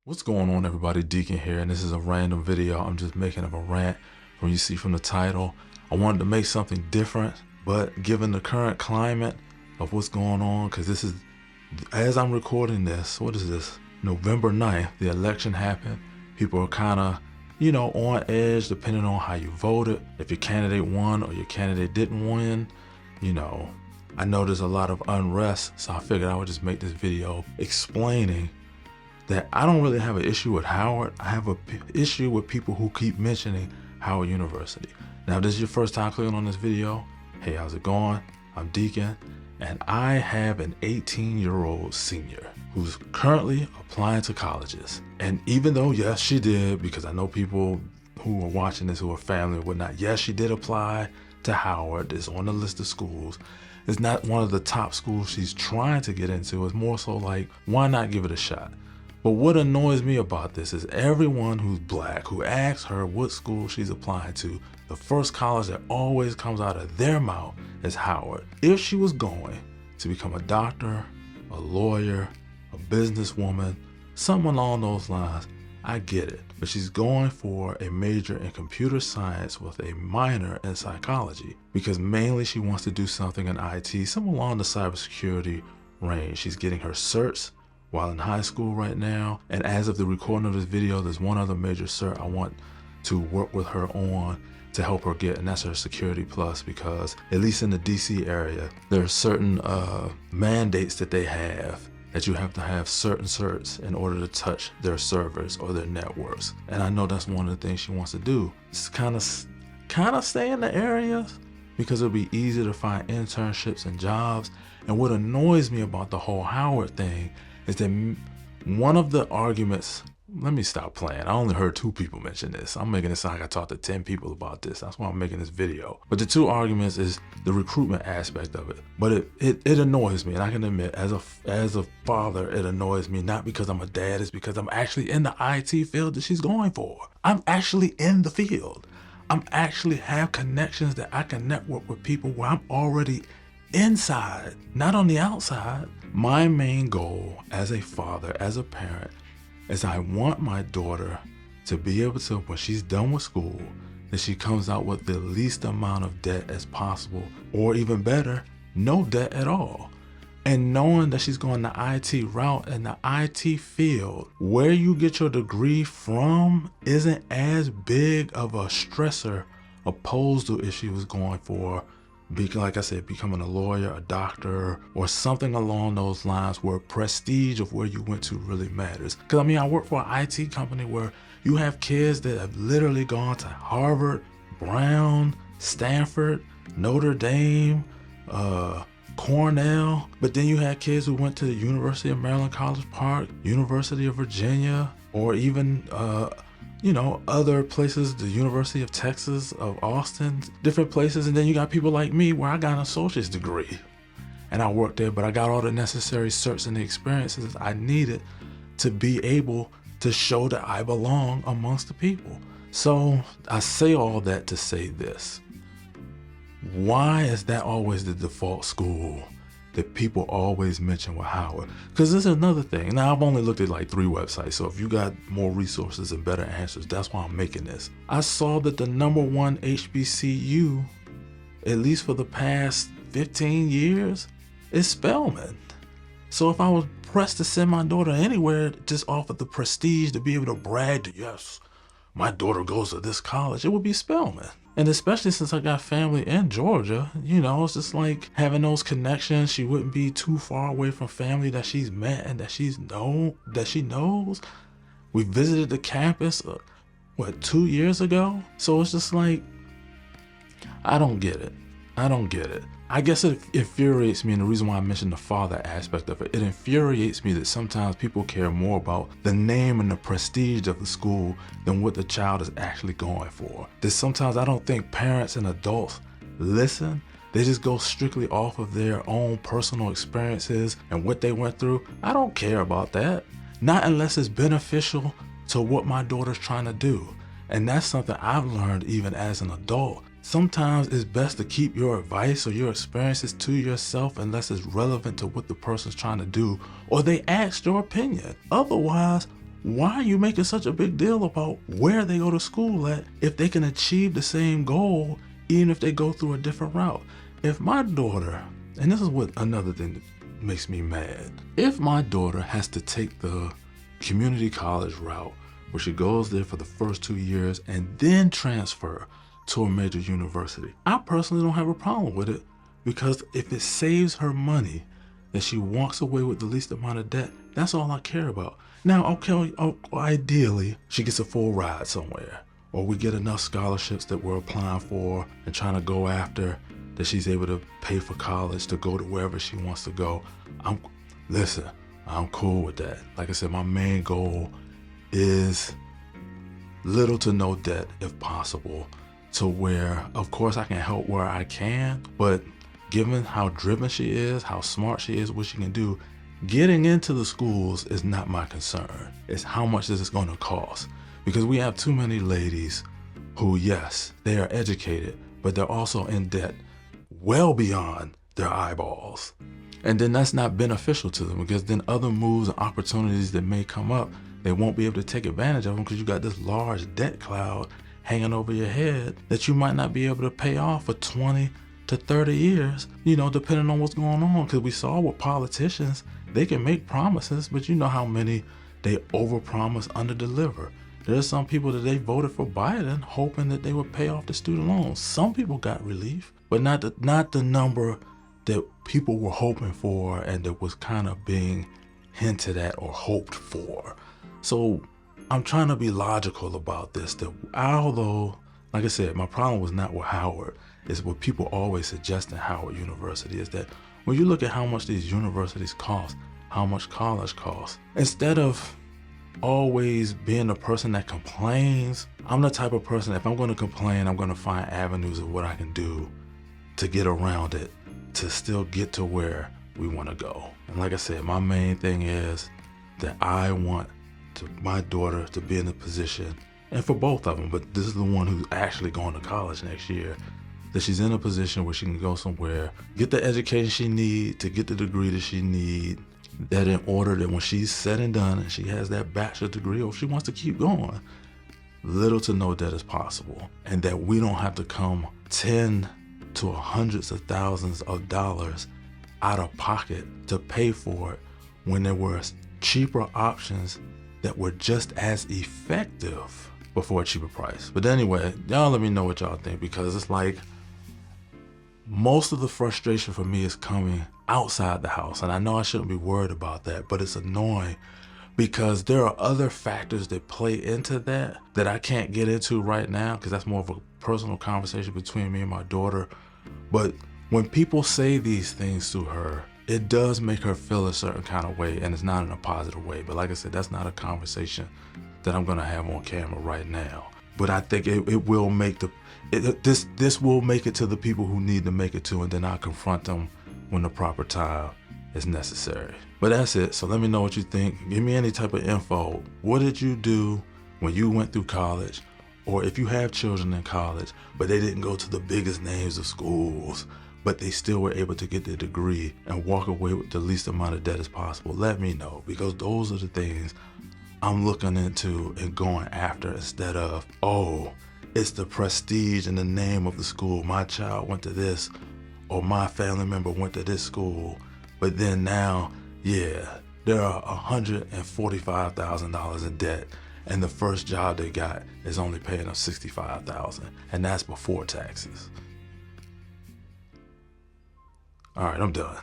What's going on, everybody? Deacon here, and this is a random video I'm just making of a rant. From you see from the title, I wanted to make something different, but given the current climate of what's going on, because this is, as I'm recording this, what is this? November 9th, the election happened. People are kind of, on edge depending on how you voted. If your candidate won or your candidate didn't win, I know there's a lot of unrest, so I figured I would just make this video explaining that I don't really have an issue with Howard. I have an issue with people who keep mentioning Howard University. Now, if this is your first time clicking on this video, hey, how's it going? I'm Deacon, and I have an 18-year-old senior who's currently applying to colleges. And even though, yes, she did, because I know people who are watching this who are family or whatnot, yes, she did apply to Howard. It's on the list of schools. It's not one of the top schools she's trying to get into. It's more so like, why not give it a shot? But what annoys me about this is everyone who's black who asks her what school she's applying to, the first college that always comes out of their mouth is Howard. If she was going to become a doctor, a lawyer, a businesswoman, something along those lines, I get it. But she's going for a major in computer science with a minor in psychology because mainly she wants to do something in IT, something along the cybersecurity range. She's getting her certs while in high school right now. And as of the recording of this video, there's one other major cert I want to work with her on to help her get, and that's her Security Plus, because at least in the DC area, there are certain mandates that they have that you have to have certain certs in order to touch their servers or their networks. And I know that's one of the things she wants to do. It's kind of stay in the areas because it'll be easier to find internships and jobs. And what annoys me about the whole Howard thing is that one of the arguments, let me stop playing. I only heard 2 people mention this. I'm making it sound like I talked to 10 people about this. That's why I'm making this video. But the 2 arguments is the recruitment aspect of it. But it annoys me, and I can admit, as a father, it annoys me, not because I'm a dad, it's because I'm actually in the IT field that she's going for. I'm actually in the field. I'm actually have connections that I can network with people where I'm already inside, not on the outside. My main goal as a father, as a parent, is I want my daughter to be able to, when she's done with school, that she comes out with the least amount of debt as possible, or even better, no debt at all. And knowing that she's going the IT route, and the IT field, where you get your degree from isn't as big of a stressor opposed to if she was going for, like I said, becoming a lawyer, a doctor, or something along those lines where prestige of where you went to really matters. Because I work for an IT company where you have kids that have literally gone to Harvard, Brown, Stanford, Notre Dame, Cornell, but then you had kids who went to the University of Maryland, College Park, University of Virginia, or even other places, the University of Texas, of Austin, different places. And then you got people like me where I got an associate's degree and I worked there, but I got all the necessary certs and the experiences I needed to be able to show that I belong amongst the people. So I say all that to say this. Why is that always the default school that people always mention with Howard? Because this is another thing. Now, I've only looked at like 3 websites, so if you got more resources and better answers, that's why I'm making this. I saw that the #1 HBCU, at least for the past 15 years, is Spelman. So if I was pressed to send my daughter anywhere just off of the prestige to be able to brag that, yes, my daughter goes to this college, it would be Spelman. And especially since I got family in Georgia, it's just like having those connections. She wouldn't be too far away from family that she's met and that she knows. We visited the campus, 2 years ago? So it's just like, I don't get it. I guess it infuriates me, and the reason why I mentioned the father aspect of it infuriates me that sometimes people care more about the name and the prestige of the school than what the child is actually going for. That sometimes I don't think parents and adults listen. They just go strictly off of their own personal experiences and what they went through. I don't care about that. Not unless it's beneficial to what my daughter's trying to do. And that's something I've learned even as an adult. Sometimes it's best to keep your advice or your experiences to yourself unless it's relevant to what the person's trying to do or they asked your opinion. Otherwise, why are you making such a big deal about where they go to school at if they can achieve the same goal even if they go through a different route? If my daughter, and this is what another thing that makes me mad, if my daughter has to take the community college route where she goes there for the first 2 years and then transfer to a major university, I personally don't have a problem with it, because if it saves her money that she walks away with the least amount of debt, that's all I care about. Now, okay, ideally, she gets a full ride somewhere, or we get enough scholarships that we're applying for and trying to go after, that she's able to pay for college to go to wherever she wants to go. Listen, I'm cool with that. Like I said, my main goal is little to no debt if possible, to where, of course, I can help where I can, but given how driven she is, how smart she is, what she can do, getting into the schools is not my concern. It's how much is this going to cost? Because we have too many ladies who, yes, they are educated, but they're also in debt well beyond their eyeballs. And then that's not beneficial to them, because then other moves and opportunities that may come up, they won't be able to take advantage of them, because you got this large debt cloud hanging over your head that you might not be able to pay off for 20 to 30 years, depending on what's going on. Because we saw with politicians, they can make promises, but you know how many they overpromise, underdeliver. There's some people that they voted for Biden hoping that they would pay off the student loans. Some people got relief, but not the number that people were hoping for and that was kind of being hinted at or hoped for. So I'm trying to be logical about this, that although, like I said, my problem was not with Howard, it's what people always suggest in Howard University, is that when you look at how much these universities cost, how much college costs, instead of always being the person that complains, I'm the type of person, if I'm going to complain, I'm going to find avenues of what I can do to get around it, to still get to where we want to go. And like I said, my main thing is that I want my daughter to be in a position, and for both of them, but this is the one who's actually going to college next year, that she's in a position where she can go somewhere, get the education she needs to get the degree that she needs, that in order that when she's said and done and she has that bachelor's degree, or if she wants to keep going, little to no debt is possible, and that we don't have to come 10 to hundreds of thousands of dollars out of pocket to pay for it, when there were cheaper options that were just as effective before a cheaper price. But anyway, y'all let me know what y'all think, because it's like most of the frustration for me is coming outside the house. And I know I shouldn't be worried about that, but it's annoying because there are other factors that play into that I can't get into right now, because that's more of a personal conversation between me and my daughter. But when people say these things to her, it does make her feel a certain kind of way, and it's not in a positive way. But like I said, that's not a conversation that I'm gonna have on camera right now. But I think it will make this will make it to the people who need to make it to, and then I'll confront them when the proper time is necessary. But that's it. So let me know what you think. Give me any type of info. What did you do when you went through college? Or if you have children in college, but they didn't go to the biggest names of schools, but they still were able to get their degree and walk away with the least amount of debt as possible, let me know, because those are the things I'm looking into and going after, instead of, oh, it's the prestige and the name of the school. My child went to this, or my family member went to this school, but then now, yeah, there are $145,000 in debt, and the first job they got is only paying them $65,000, and that's before taxes. All right, I'm done.